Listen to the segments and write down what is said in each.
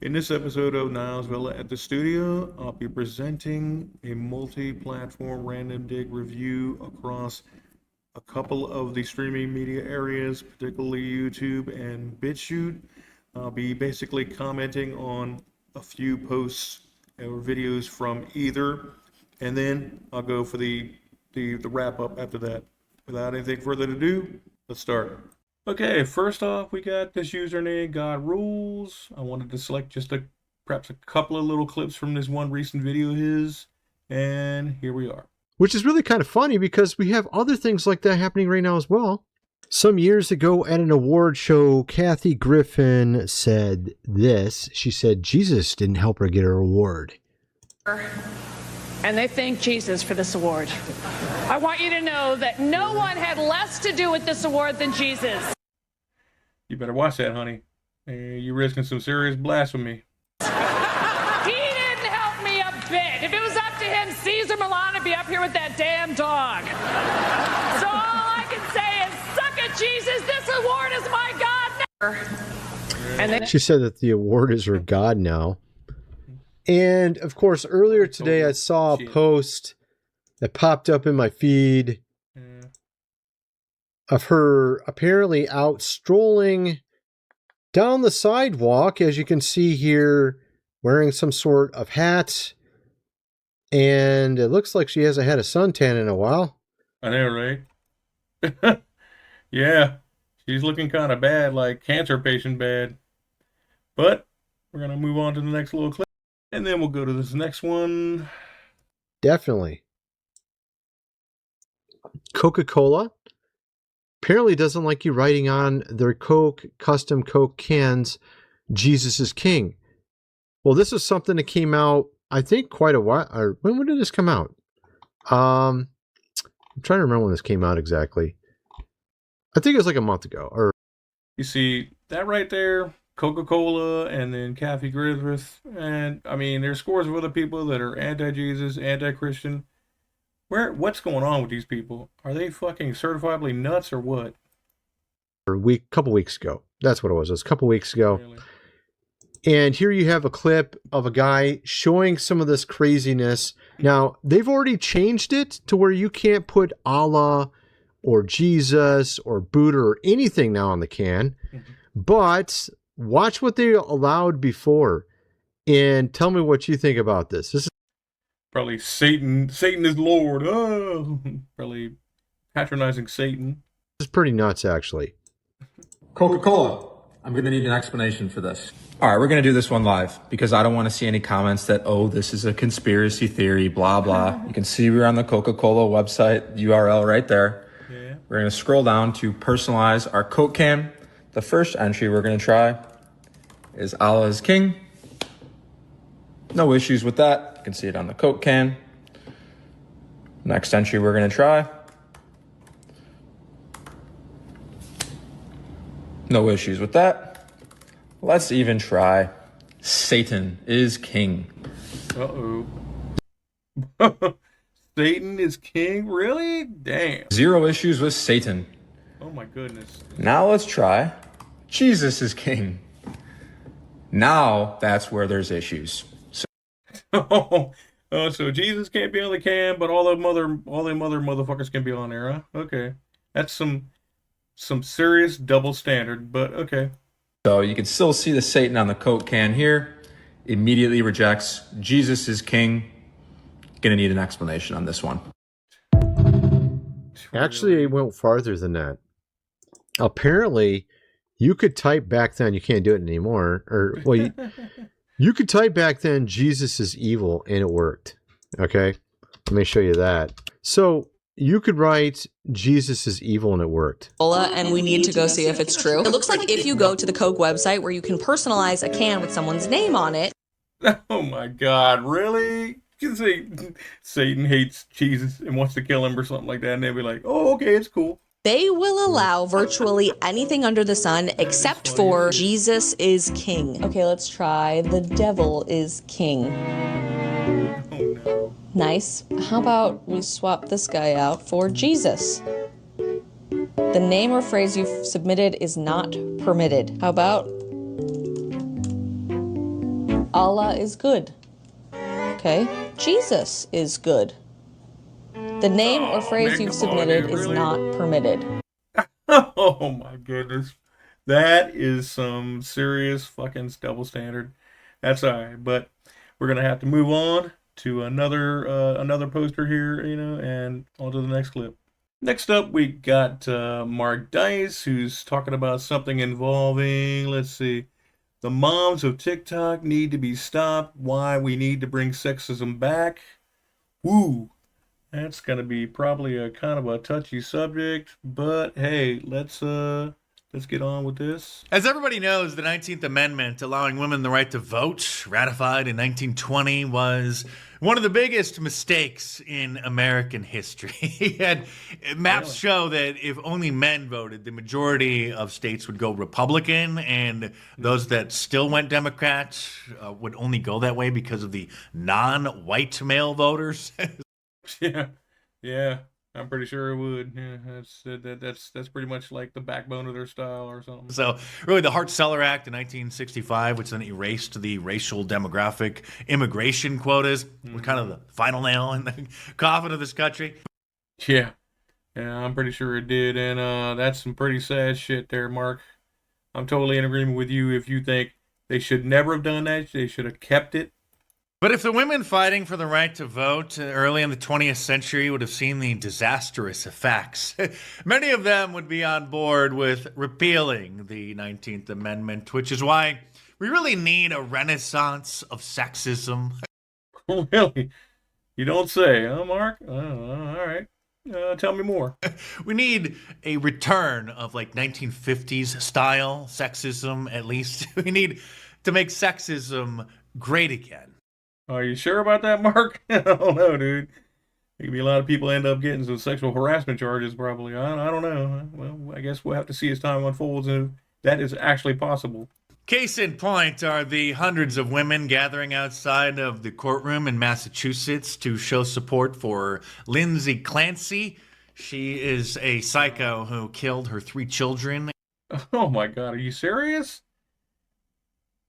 In this episode of Niles Villa at the Studio, I'll be presenting a multi-platform random dig review across a couple of the streaming media areas, particularly YouTube and BitChute. I'll be basically commenting on a few posts or videos from either, and then I'll go for the wrap up after that. Without anything further ado, let's start. Okay, first off, we got this username, God Rules. I wanted to select just perhaps a couple of little clips from this one recent video of his, and here we are. Which is really kind of funny because we have other things like that happening right now as well. Some years ago at an award show, Kathy Griffin said this. She said Jesus didn't help her get her award. And they thank Jesus for this award. I want you to know that no one had less to do with this award than Jesus. You better watch that, honey. You're risking some serious blasphemy. He didn't help me a bit. If it was up to him, Caesar Milan would be up here with that damn dog. So all I can say is, suck it, Jesus. This award is my God. And then She said that the award is her God now. And, of course, earlier today I saw a post that popped up in my feed of her apparently out strolling down the sidewalk, as you can see here, wearing some sort of hat. And it looks like she hasn't had a suntan in a while. I know, right? Yeah, she's looking kind of bad, like cancer patient bad. But we're going to move on to the next little clip. And then we'll go to this next one. Definitely. Coca-Cola apparently doesn't like you writing on their Coke, custom Coke cans, Jesus is King. Well, this is something that came out, I think, quite a while. Or when did this come out? I'm trying to remember when this came out exactly. I think it was like a month ago. Or You see that right there? Coca-Cola and then Kathy Griffin. And, I mean, there's scores of other people that are anti-Jesus, anti-Christian. What's going on with these people? Are they fucking certifiably nuts or what? a couple weeks ago. That's what it was. It was a couple weeks ago. Really? And here you have a clip of a guy showing some of this craziness. Now, they've already changed it to where you can't put Allah or Jesus or Buddha or anything now on the can. Mm-hmm. But watch what they allowed before and tell me what you think about this. This is Probably Satan is Lord. Oh, probably patronizing Satan. pretty nuts, actually. Coca-Cola, I'm going to need an explanation for this. All right, we're going to do this one live because I don't want to see any comments that, oh, this is a conspiracy theory, blah, blah. You can see we're on the Coca-Cola website URL right there. Yeah. We're going to scroll down to personalize our Coke can. The first entry we're going to try is Allah is King. No issues with that. You can see it on the Coke can. Next entry we're going to try. No issues with that. Let's even try Satan is King. Uh-oh. Satan is king? Really? Damn. Zero issues with Satan. Oh my goodness. Now let's try Jesus is King. Now that's where there's issues. Oh, so Jesus can't be on the can, but all them other motherfuckers can be on there, huh? Okay. That's some serious double standard, but okay. So you can still see the Satan on the Coke can here. Immediately rejects Jesus is King. Gonna need an explanation on this one. Actually, it went farther than that. Apparently, you could type back then, you can't do it anymore, or, well, you could type back then, Jesus is evil, and it worked. Okay? Let me show you that. So, you could write, Jesus is evil, and it worked. And we need to go see if it's true. It looks like if you go to the Coke website where you can personalize a can with someone's name on it. Oh my God, really? You can say Satan hates Jesus and wants to kill him or something like that, and they'll be like, oh, okay, it's cool. They will allow virtually anything under the sun except for Jesus is King. Okay, let's try the devil is king. Oh no. Nice. How about we swap this guy out for Jesus? The name or phrase you've submitted is not permitted. How about Allah is good. Okay. Jesus is good. The name or phrase man, you've come on, submitted dude, is really? not permitted. Oh my goodness. That is some serious fucking double standard. That's all right, but we're gonna have to move on to another poster here, and on to the next clip. Next up, we got Mark Dice, who's talking about something involving, let's see, the moms of TikTok need to be stopped. Why we need to bring sexism back. Woo. That's gonna be probably a kind of a touchy subject, but hey, let's get on with this. As everybody knows, the 19th Amendment allowing women the right to vote, ratified in 1920, was one of the biggest mistakes in American history. And maps show that if only men voted, the majority of states would go Republican, and those that still went Democrat would only go that way because of the non-white male voters. Yeah, yeah, I'm pretty sure it would. Yeah, that's pretty much like the backbone of their style or something. So, really, the Hart-Celler Act in 1965, which then erased the racial demographic immigration quotas, was kind of the final nail in the coffin of this country. Yeah, I'm pretty sure it did, and that's some pretty sad shit there, Mark. I'm totally in agreement with you. If you think they should never have done that, they should have kept it. But if the women fighting for the right to vote early in the 20th century would have seen the disastrous effects, many of them would be on board with repealing the 19th Amendment, which is why we really need a renaissance of sexism. Really? You don't say, huh, Mark? All right. Tell me more. We need a return of like 1950s style sexism, at least. We need to make sexism great again. Are you sure about that, Mark? I don't know, dude. Maybe a lot of people end up getting some sexual harassment charges, probably. I don't know. Well, I guess we'll have to see as time unfolds and if that is actually possible. Case in point are the hundreds of women gathering outside of the courtroom in Massachusetts to show support for Lindsay Clancy. She is a psycho who killed her 3 children. Oh my God, are you serious?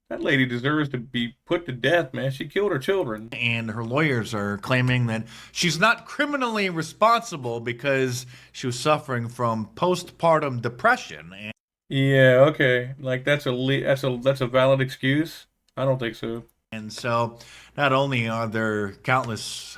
That lady deserves to be put to death, man. She killed her children. And her lawyers are claiming that she's not criminally responsible because she was suffering from postpartum depression. Yeah, okay. Like that's a valid excuse? I don't think so. And so not only are there countless,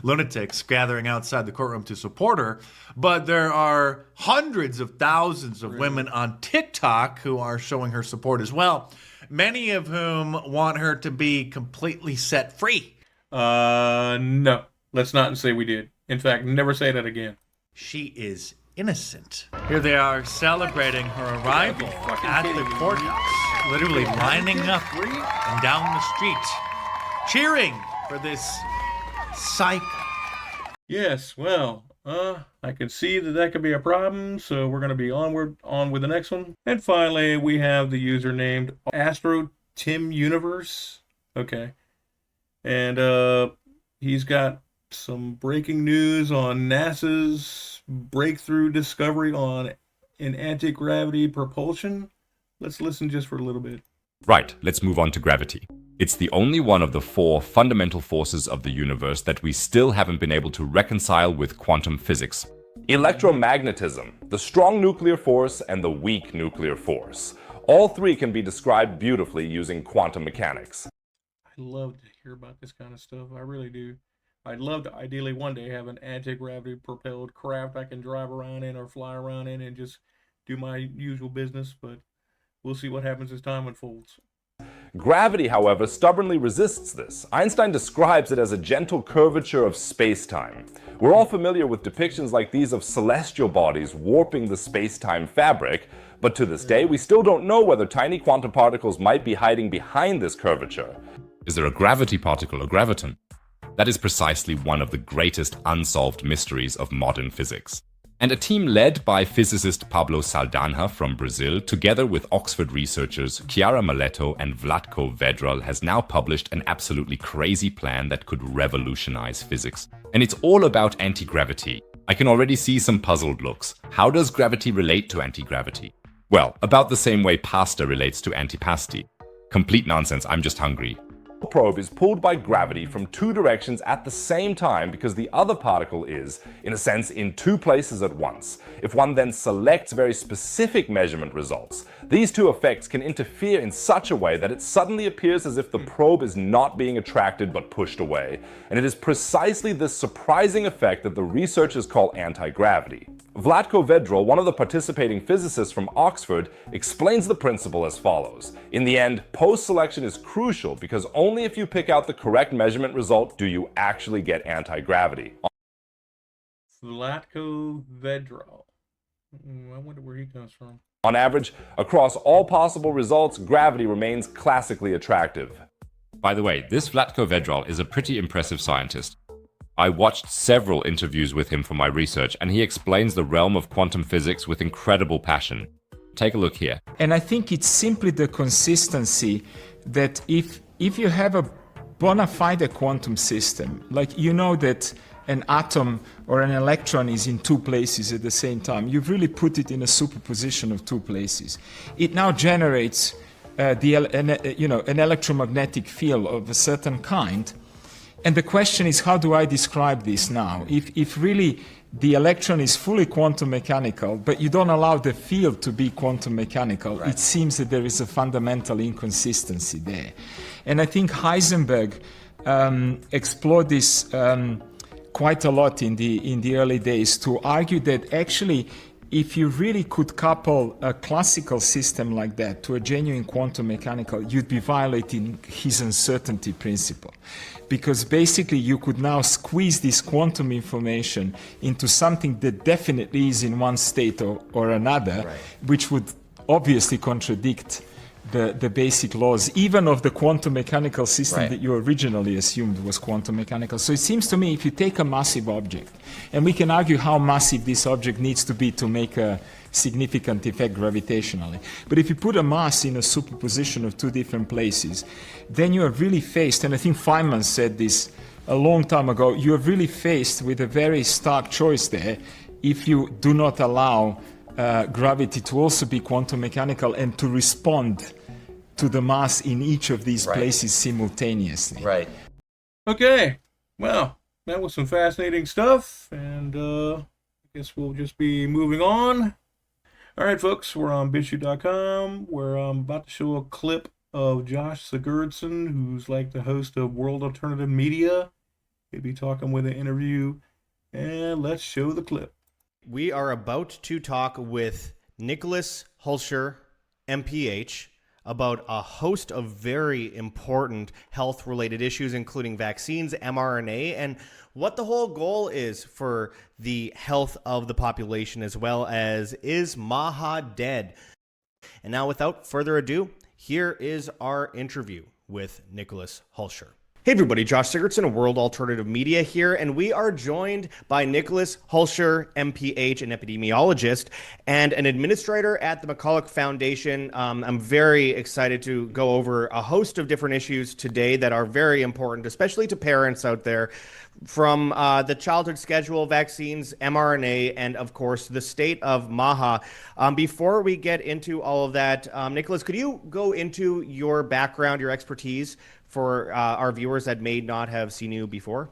lunatics gathering outside the courtroom to support her, but there are hundreds of thousands of women on TikTok who are showing her support as well, many of whom want her to be completely set free. No. Let's not say we did. In fact, never say that again. She is innocent. Here they are celebrating her arrival at the courthouse, literally lining up and down the street, cheering for this psycho. Yes, well, I can see that could be a problem, so we're going to be on with the next one. And finally, we have the user named Astro Tim Universe. Okay. And he's got some breaking news on NASA's breakthrough discovery in anti-gravity propulsion. Let's listen just for a little bit. Right, let's move on to gravity. It's the only one of the 4 fundamental forces of the universe that we still haven't been able to reconcile with quantum physics. Electromagnetism, the strong nuclear force, and the weak nuclear force. All 3 can be described beautifully using quantum mechanics. I love to hear about this kind of stuff. I really do. I'd love to ideally one day have an anti-gravity propelled craft I can drive around in or fly around in and just do my usual business, but we'll see what happens as time unfolds. Gravity, however, stubbornly resists this. Einstein describes it as a gentle curvature of space-time. We're all familiar with depictions like these of celestial bodies warping the space-time fabric, but to this day we still don't know whether tiny quantum particles might be hiding behind this curvature. Is there a gravity particle or graviton? That is precisely one of the greatest unsolved mysteries of modern physics. And a team led by physicist Pablo Saldanha from Brazil, together with Oxford researchers Chiara Maletto and Vlatko Vedral, has now published an absolutely crazy plan that could revolutionize physics. And it's all about anti-gravity. I can already see some puzzled looks. How does gravity relate to anti-gravity? Well, about the same way pasta relates to antipasti. Complete nonsense, I'm just hungry. The probe is pulled by gravity from two directions at the same time because the other particle is, in a sense, in two places at once. If one then selects very specific measurement results, these two effects can interfere in such a way that it suddenly appears as if the probe is not being attracted but pushed away. And it is precisely this surprising effect that the researchers call anti-gravity. Vlatko Vedrol, one of the participating physicists from Oxford, explains the principle as follows. In the end, post-selection is crucial because only if you pick out the correct measurement result do you actually get anti-gravity. Vlatko Vedrol. I wonder where he comes from. On average, across all possible results, gravity remains classically attractive. By the way, this Vlatko Vedrol is a pretty impressive scientist. I watched several interviews with him for my research, and he explains the realm of quantum physics with incredible passion. Take a look here. And I think it's simply the consistency that if you have a bona fide quantum system, like you know that an atom or an electron is in two places at the same time, you've really put it in a superposition of two places. It now generates an electromagnetic field of a certain kind. And the question is, how do I describe this now? If really the electron is fully quantum mechanical, but you don't allow the field to be quantum mechanical, it seems that there is a fundamental inconsistency there. And I think Heisenberg explored this quite a lot in the early days to argue that actually if you really could couple a classical system like that to a genuine quantum mechanical, you'd be violating his uncertainty principle. Because basically you could now squeeze this quantum information into something that definitely is in one state or another, which would obviously contradict the basic laws, even of the quantum mechanical system that you originally assumed was quantum mechanical. So it seems to me if you take a massive object, and we can argue how massive this object needs to be to make a significant effect gravitationally, but if you put a mass in a superposition of two different places, then you are really faced, and I think Feynman said this a long time ago, you are really faced with a very stark choice there if you do not allow gravity to also be quantum mechanical and to respond to the mass in each of these places simultaneously. Right. Okay, well, that was some fascinating stuff, and I guess we'll just be moving on. All right, folks, we're on bitchute.com, where I'm about to show a clip of Josh Sigurdsson, who's like the host of World Alternative Media. He'll be talking with an interview, and let's show the clip. We are about to talk with Nicholas Hulscher, MPH, about a host of very important health-related issues, including vaccines, mRNA, and what the whole goal is for the health of the population, as well as is Maha dead? And now, without further ado, here is our interview with Nicholas Hulscher. Hey everybody, Josh Sigurdsson of World Alternative Media here, and we are joined by Nicholas Hulscher, MPH, an epidemiologist and an administrator at the McCulloch Foundation. I'm very excited to go over a host of different issues today that are very important, especially to parents out there, from the childhood schedule, vaccines, mRNA, and of course the state of Maha. Before we get into all of that, Nicholas, could you go into your background, your expertise, for our viewers that may not have seen you before?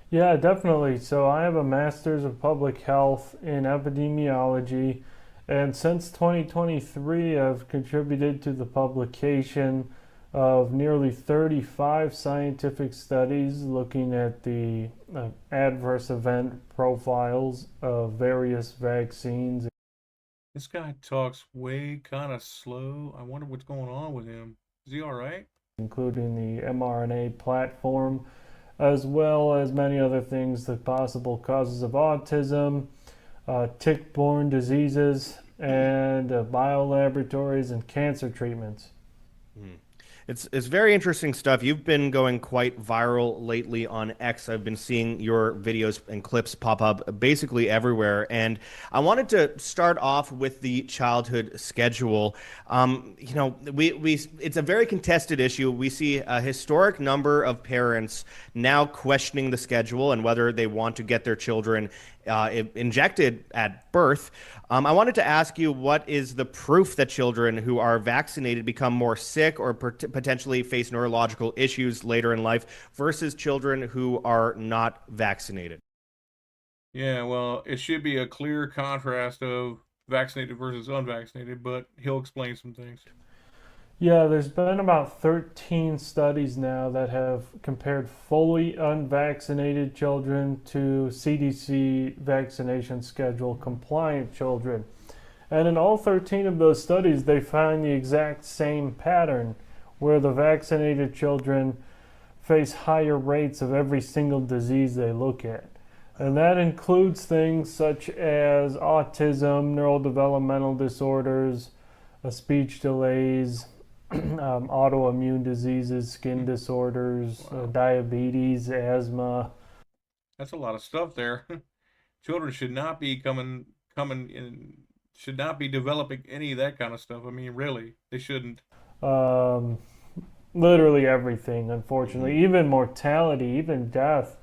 Yeah, definitely. So I have a master's of public health in epidemiology, and since 2023 I've contributed to the publication of nearly 35 scientific studies looking at the adverse event profiles of various vaccines. This guy talks way kind of slow. I wonder what's going on with him. Is he all right? Including the mRNA platform, as well as many other things, the possible causes of autism, tick-borne diseases, and biolaboratories and cancer treatments. It's very interesting stuff. You've been going quite viral lately on X. I've been seeing your videos and clips pop up basically everywhere. And I wanted to start off with the childhood schedule. You know, it's a very contested issue. We see a historic number of parents now questioning the schedule and whether they want to get their children injected at birth. I wanted to ask you, what is the proof that children who are vaccinated become more sick or potentially face neurological issues later in life versus children who are not vaccinated? Yeah, well, it should be a clear contrast of vaccinated versus unvaccinated, but he'll explain some things. Yeah, there's been about 13 studies now that have compared fully unvaccinated children to CDC vaccination schedule compliant children. And in all 13 of those studies, they find the exact same pattern where the vaccinated children face higher rates of every single disease they look at. And that includes things such as autism, neurodevelopmental disorders, speech delays, autoimmune diseases, skin disorders, diabetes, asthma. That's a lot of stuff there. Children should not be coming in, should not be developing any of that kind of stuff. I mean, really, they shouldn't. Literally everything, unfortunately, even mortality, even death.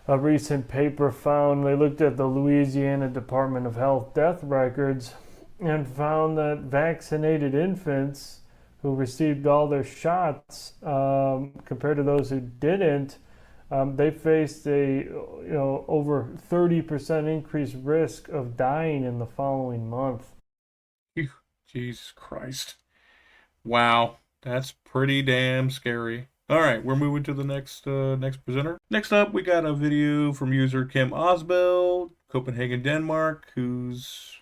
A recent paper found, they looked at the Louisiana Department of Health death records and found that vaccinated infants who received all their shots compared to those who didn't, they faced a over 30% increased risk of dying in the following month. Jesus Christ. Wow, that's pretty damn scary. All right, we're moving to the next presenter. Next up, we got a video from user Kim Osbel, Copenhagen, Denmark, who's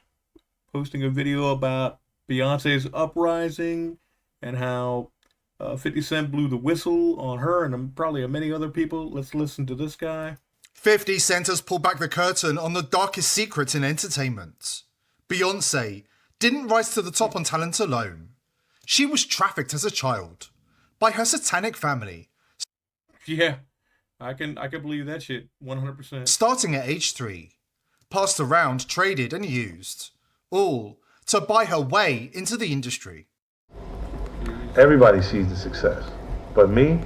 posting a video about Beyonce's uprising and how 50 Cent blew the whistle on her and probably many other people. Let's listen to this guy. 50 Cent has pulled back the curtain on the darkest secrets in entertainment. Beyonce didn't rise to the top on talent alone. She was trafficked as a child by her satanic family. Yeah, I can believe that shit 100%. Starting at age 3, passed around, traded and used, all to buy her way into the industry. Everybody sees the success, but me,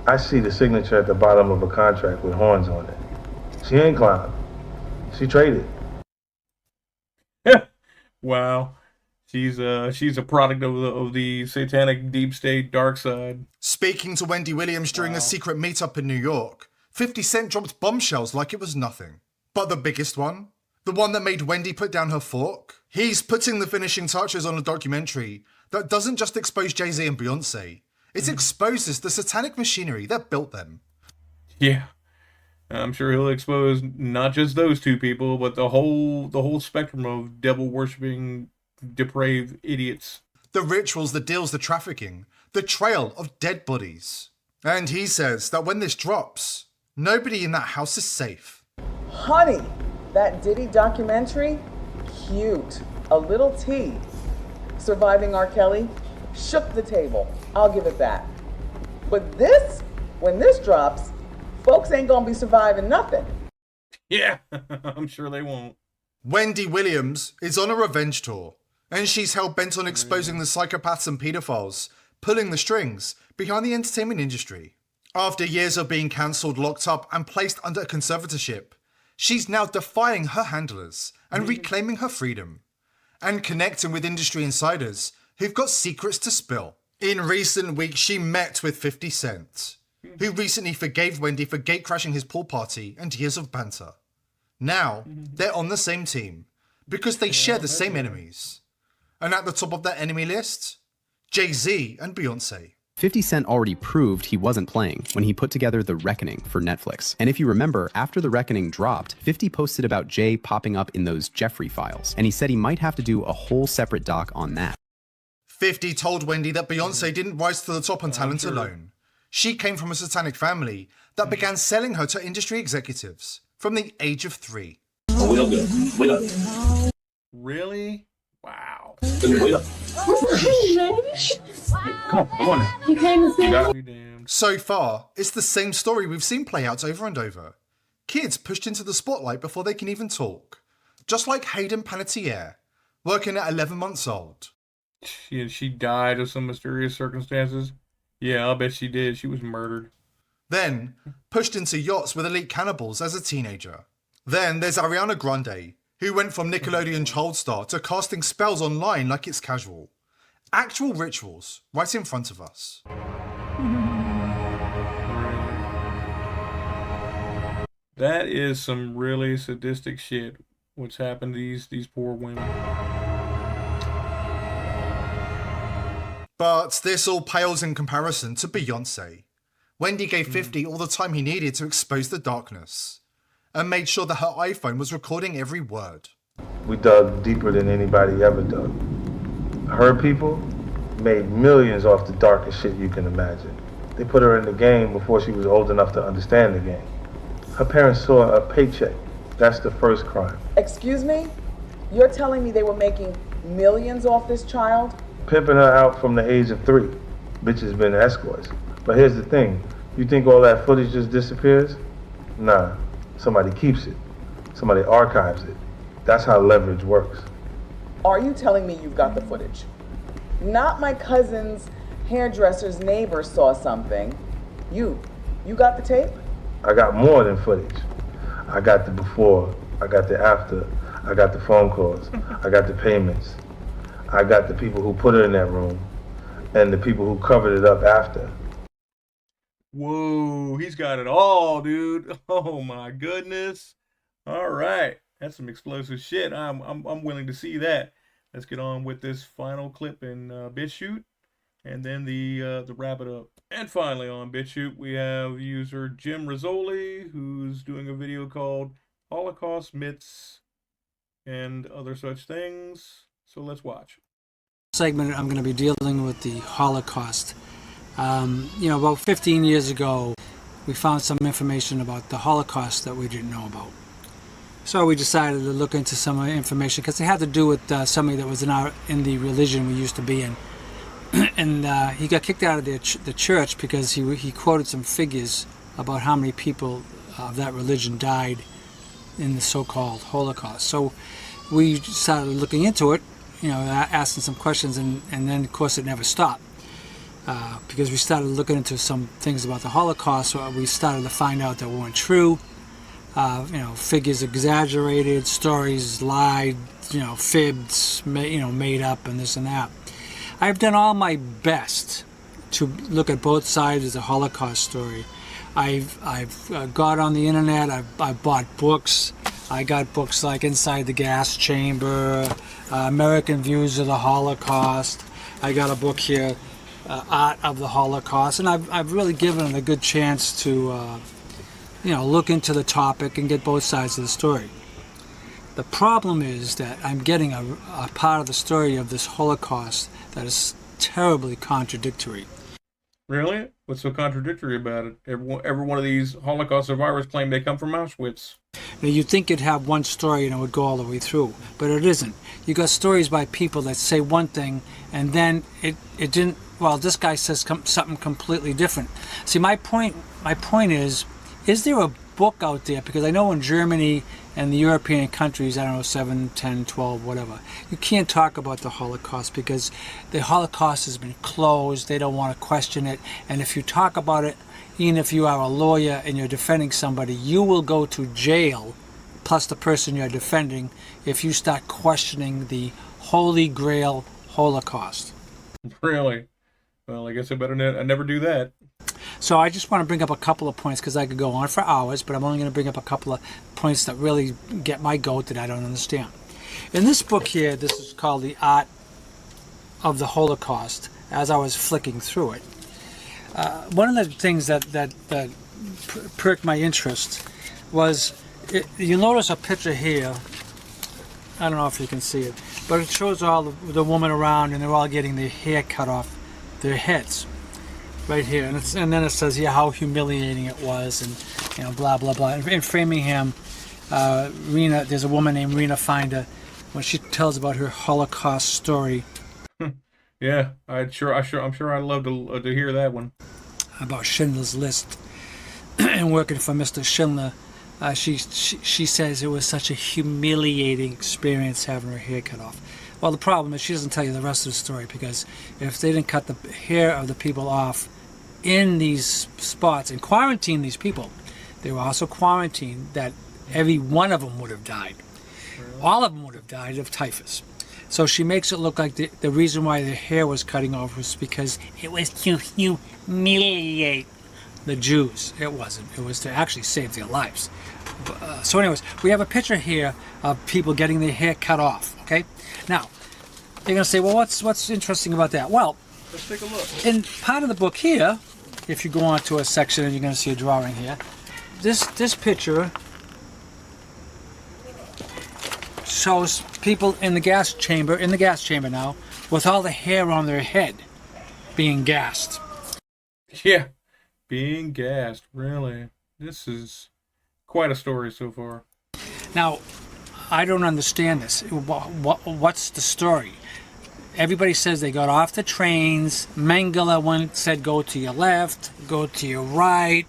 I see the signature at the bottom of a contract with horns on it. She ain't climbed. She traded. Wow. She's a product of the satanic deep state dark side. Speaking to Wendy Williams during a secret meetup in New York, 50 Cent dropped bombshells like it was nothing. But the biggest one, the one that made Wendy put down her fork, he's putting the finishing touches on a documentary that doesn't just expose Jay-Z and Beyonce, it exposes the satanic machinery that built them. Yeah. I'm sure he'll expose not just those two people, but the whole spectrum of devil-worshipping, depraved idiots. The rituals, the deals, the trafficking, the trail of dead bodies. And he says that when this drops, nobody in that house is safe. Honey, that Diddy documentary, cute. A little T. Surviving R. Kelly, shook the table. I'll give it that. But this, when this drops, folks ain't gonna be surviving nothing. Yeah, I'm sure they won't. Wendy Williams is on a revenge tour, and she's hell-bent on exposing the psychopaths and pedophiles, pulling the strings behind the entertainment industry. After years of being cancelled, locked up, and placed under conservatorship, she's now defying her handlers and reclaiming her freedom, and connecting with industry insiders who've got secrets to spill. In recent weeks, she met with 50 Cent, who recently forgave Wendy for gatecrashing his pool party and years of banter. Now, they're on the same team, because they share the same enemies. And at the top of that enemy list, Jay-Z and Beyonce. 50 Cent already proved he wasn't playing when he put together The Reckoning for Netflix. And if you remember, after The Reckoning dropped, 50 posted about Jay popping up in those Jeffrey files, and he said he might have to do a whole separate doc on that. 50 told Wendy that Beyonce didn't rise to the top on talent alone. She came from a satanic family that began selling her to industry executives from the age of 3. Really? Wow. Come on. You came to see. So far, it's the same story we've seen play out over and over. Kids pushed into the spotlight before they can even talk. Just like Hayden Panettiere, working at 11 months old. She died of some mysterious circumstances. Yeah, I'll bet she did. She was murdered. Then, pushed into yachts with elite cannibals as a teenager. Then there's Ariana Grande, who went from Nickelodeon child star to casting spells online like it's casual. Actual rituals, right in front of us. That is some really sadistic shit, what's happened to these poor women. But this all pales in comparison to Beyonce. Wendy gave 50 all the time he needed to expose the darkness, and made sure that her iPhone was recording every word. We dug deeper than anybody ever dug. Her people made millions off the darkest shit you can imagine. They put her in the game before she was old enough to understand the game. Her parents saw a paycheck. That's the first crime. Excuse me? You're telling me they were making millions off this child? Pimping her out from the age of 3. Bitches been escorts. But here's the thing. You think all that footage just disappears? Nah. Somebody keeps it. Somebody archives it. That's how leverage works. Are you telling me you've got the footage? Not my cousin's hairdresser's neighbor saw something. You got the tape? I got more than footage. I got the before, I got the after, I got the phone calls, I got the payments. I got the people who put her in that room, and the people who covered it up after. Whoa, he's got it all, dude. Oh my goodness. All right, that's some explosive shit. I'm willing to see that. Let's get on with this final clip in BitChute, and then the wrap it up. And finally on BitChute, we have user Jim Rizzoli, who's doing a video called Holocaust Myths and Other Such Things. So let's watch. Segment, I'm going to be dealing with the Holocaust. About 15 years ago, we found some information about the Holocaust that we didn't know about. So we decided to look into some information because it had to do with somebody that was in the religion we used to be in. And he got kicked out of the church because he quoted some figures about how many people of that religion died in the so-called Holocaust. So we started looking into it, asking some questions, and then of course it never stopped. Because we started looking into some things about the Holocaust, so we started to find out that weren't true. Figures exaggerated, stories lied, fibbed, made up, and this and that. I've done all my best to look at both sides of the Holocaust story. I've got on the internet. I've bought books. I got books like Inside the Gas Chamber, American Views of the Holocaust. I got a book here, Art of the Holocaust, and I've really given it a good chance to look into the topic and get both sides of the story. The problem is that I'm getting a part of the story of this Holocaust that is terribly contradictory. Really? What's so contradictory about it? Every one of these Holocaust survivors claim they come from Auschwitz. Now, you'd think you'd have one story and it would go all the way through, but it isn't. You got stories by people that say one thing and then it didn't. Well, this guy says something completely different. See, my point is there a book out there? Because I know in Germany and the European countries, 7, 10, 12, whatever, you can't talk about the Holocaust because the Holocaust has been closed. They don't want to question it. And if you talk about it, even if you are a lawyer and you're defending somebody, you will go to jail, plus the person you're defending, if you start questioning the Holy Grail Holocaust. Really? Well, I guess I better never do that. So I just want to bring up a couple of points because I could go on for hours, but I'm only going to bring up a couple of points that really get my goat that I don't understand. In this book here, this is called The Art of the Holocaust. As I was flicking through it, one of the things that perked my interest was, you notice a picture here. I don't know if you can see it, but it shows all the women around and they're all getting their hair cut off their heads. Right here, and then it says here how humiliating it was, and blah blah blah. In Framingham, there's a woman named Rena Finder when she tells about her Holocaust story. Yeah, I'm sure I'd love to hear that one. About Schindler's List and working for Mr. Schindler. She says it was such a humiliating experience having her hair cut off. Well, the problem is she doesn't tell you the rest of the story, because if they didn't cut the hair of the people off in these spots and quarantine these people, they were also quarantined that every one of them would have died. All of them would have died of typhus. So she makes it look like the reason why their hair was cutting off was because it was to humiliate the Jews. It wasn't. It was to actually save their lives. So anyways, we have a picture here of people getting their hair cut off, okay? Now, you're going to say, well, what's interesting about that? Well, let's take a look. In part of the book here, if you go on to a section and you're going to see a drawing here, this picture shows people in the gas chamber now, with all the hair on their head being gassed. Yeah, being gassed, really. This is quite a story so far. Now, I don't understand this. What's the story? Everybody says they got off the trains. Mengele said go to your left, go to your right,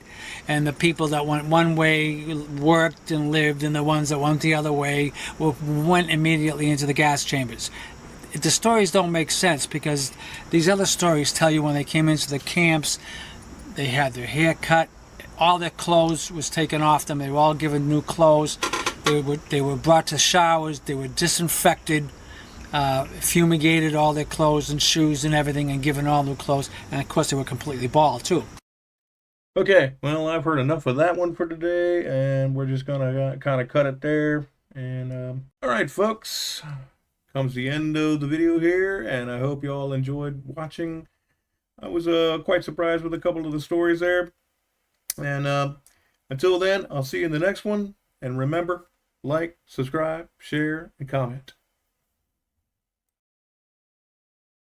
and the people that went one way worked and lived, and the ones that went the other way went immediately into the gas chambers. The stories don't make sense, because these other stories tell you when they came into the camps, they had their hair cut, all their clothes was taken off them, they were all given new clothes, they were brought to showers, they were disinfected, fumigated all their clothes and shoes and everything, and given all new clothes, and of course they were completely bald too. Okay, well, I've heard enough of that one for today, and we're just gonna kind of cut it there. And all right, folks, comes the end of the video here, and I hope you all enjoyed watching. I was quite surprised with a couple of the stories there. And until then, I'll see you in the next one. And remember, like, subscribe, share, and comment.